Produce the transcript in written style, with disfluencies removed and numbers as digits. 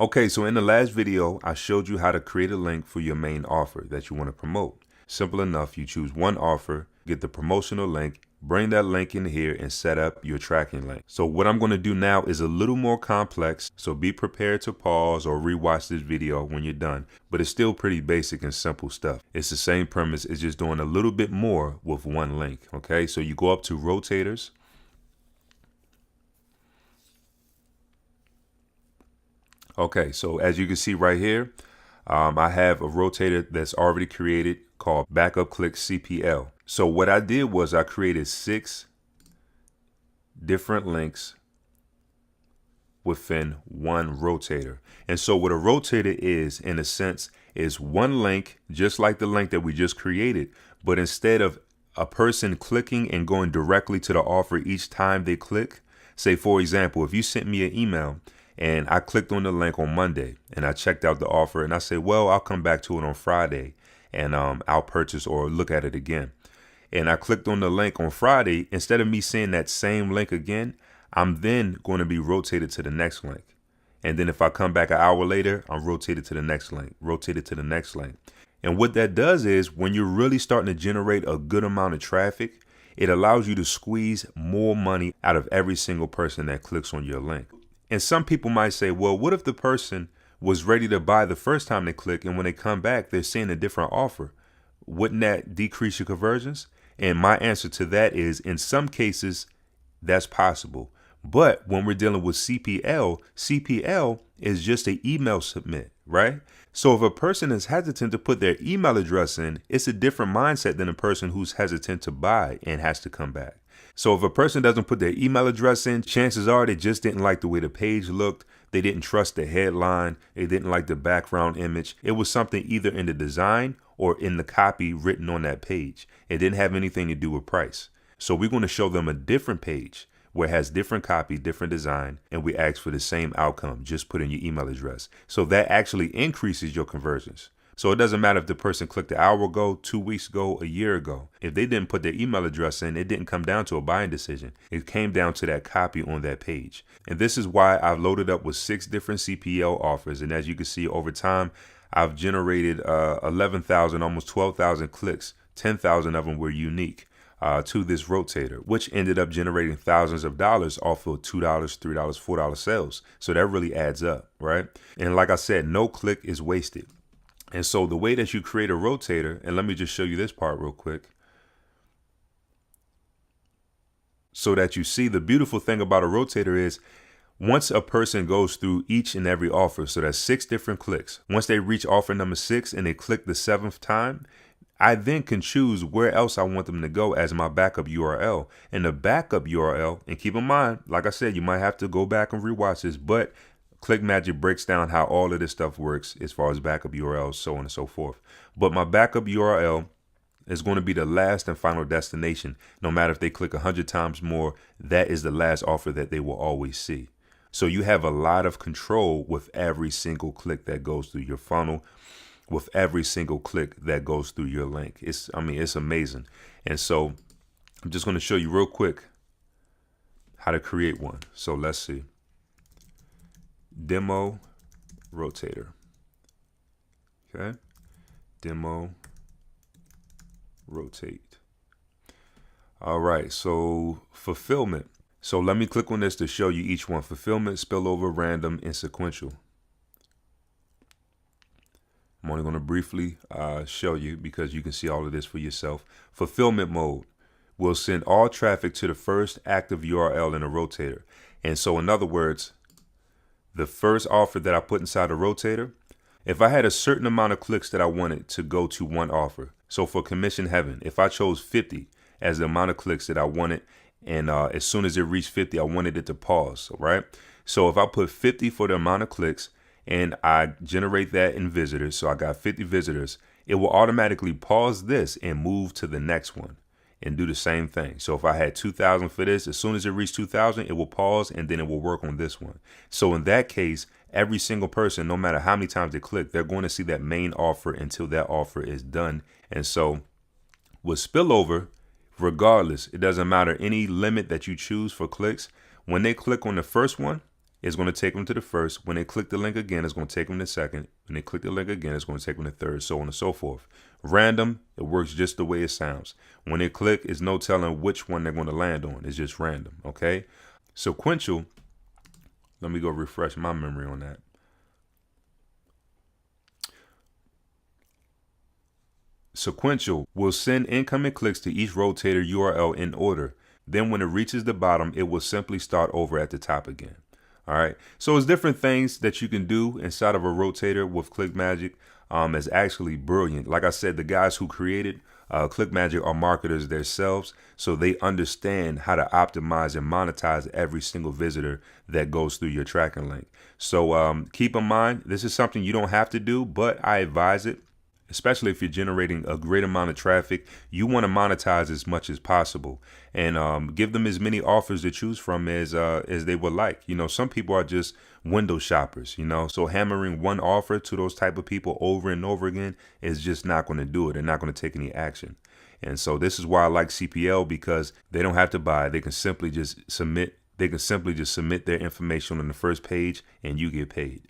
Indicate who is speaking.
Speaker 1: Okay, so in the last video, I showed you how to create a link for your main offer that you want to promote. Simple enough, you choose one offer, get the promotional link, bring that link in here and set up your tracking link. So what I'm going to do now is a little more complex, so be prepared to pause or rewatch this video when you're done, but it's still pretty basic and simple stuff. It's the same premise, it's just doing a little bit more with one link, okay? So you go up to Rotators. Okay, so as you can see right here, I have a rotator that's already created called Backup Click CPL. So what I did was I created 6 different links within one rotator. And so what a rotator is, in a sense, is one link, just like the link that we just created, but instead of a person clicking and going directly to the offer each time they click, say for example, if you sent me an email and I clicked on the link on Monday and I checked out the offer and I said, well, I'll come back to it on Friday and I'll purchase or look at it again. And I clicked on the link on Friday. Instead of me seeing that same link again, I'm then going to be rotated to the next link. And then if I come back an hour later, I'm rotated to the next link, rotated to the next link. And what that does is when you're really starting to generate a good amount of traffic, it allows you to squeeze more money out of every single person that clicks on your link. And some people might say, well, what if the person was ready to buy the first time they click and when they come back, they're seeing a different offer? Wouldn't that decrease your conversions? And my answer to that is in some cases, that's possible. But when we're dealing with CPL is just an email submit, right? So if a person is hesitant to put their email address in, it's a different mindset than a person who's hesitant to buy and has to come back. So if a person doesn't put their email address in, chances are they just didn't like the way the page looked. They didn't trust the headline. They didn't like the background image. It was something either in the design or in the copy written on that page. It didn't have anything to do with price. So we're going to show them a different page where it has different copy, different design, and we ask for the same outcome. Just put in your email address. So that actually increases your conversions. So it doesn't matter if the person clicked an hour ago, 2 weeks ago, a year ago. If they didn't put their email address in, it didn't come down to a buying decision. It came down to that copy on that page. And this is why I've loaded up with 6 different CPL offers. And as you can see over time, I've generated 11,000, almost 12,000 clicks. 10,000 of them were unique to this rotator, which ended up generating thousands of dollars off of $2, $3, $4 sales. So that really adds up, right? And like I said, no click is wasted. And so the way that you create a rotator, and let me just show you this part real quick, so that you see the beautiful thing about a rotator is once a person goes through each and every offer, so that's 6 different clicks. Once they reach offer number 6 and they click the 7th time, I then can choose where else I want them to go as my backup URL. And the backup URL, and keep in mind, like I said, you might have to go back and rewatch this, but ClickMagick breaks down how all of this stuff works as far as backup URLs, so on and so forth. But my backup URL is going to be the last and final destination. No matter if they click 100 times more, that is the last offer that they will always see. So you have a lot of control with every single click that goes through your funnel, with every single click that goes through your link. It's amazing. And so I'm just going to show you real quick how to create one. So let's see. Demo rotator. Okay. Demo rotate. All right. So fulfillment. So let me click on this to show you each one. Fulfillment, spillover, random, and sequential. I'm only going to briefly show you because you can see all of this for yourself. Fulfillment mode will send all traffic to the first active URL in a rotator. And so in other words, the first offer that I put inside a rotator, if I had a certain amount of clicks that I wanted to go to one offer. So for Commission Heaven, if I chose 50 as the amount of clicks that I wanted, and as soon as it reached 50, I wanted it to pause, right? So if I put 50 for the amount of clicks and I generate that in visitors, so I got 50 visitors, it will automatically pause this and move to the next one and do the same thing. So if I had 2,000 for this, as soon as it reached 2,000, it will pause and then it will work on this one. So in that case, every single person, no matter how many times they click, they're going to see that main offer until that offer is done. And so with spillover, regardless, it doesn't matter any limit that you choose for clicks. When they click on the first one, it's going to take them to the first. When they click the link again, it's going to take them to the second. When they click the link again, it's going to take them to the third, so on and so forth. Random, it works just the way it sounds. When they click, it's no telling which one they're going to land on. It's just random, okay? Sequential, let me go refresh my memory on that. Sequential will send incoming clicks to each rotator URL in order. Then when it reaches the bottom, it will simply start over at the top again. All right. So it's different things that you can do inside of a rotator with ClickMagick. It's actually brilliant. Like I said, the guys who created ClickMagick are marketers themselves, so they understand how to optimize and monetize every single visitor that goes through your tracking link. So keep in mind, this is something you don't have to do, but I advise it. Especially if you're generating a great amount of traffic, you want to monetize as much as possible, and give them as many offers to choose from as they would like. You know, some people are just window shoppers, you know, so hammering one offer to those type of people over and over again is just not going to do it. They're not going to take any action. And so this is why I like CPL, because they don't have to buy. They can simply just submit. They can simply just submit their information on the first page and you get paid.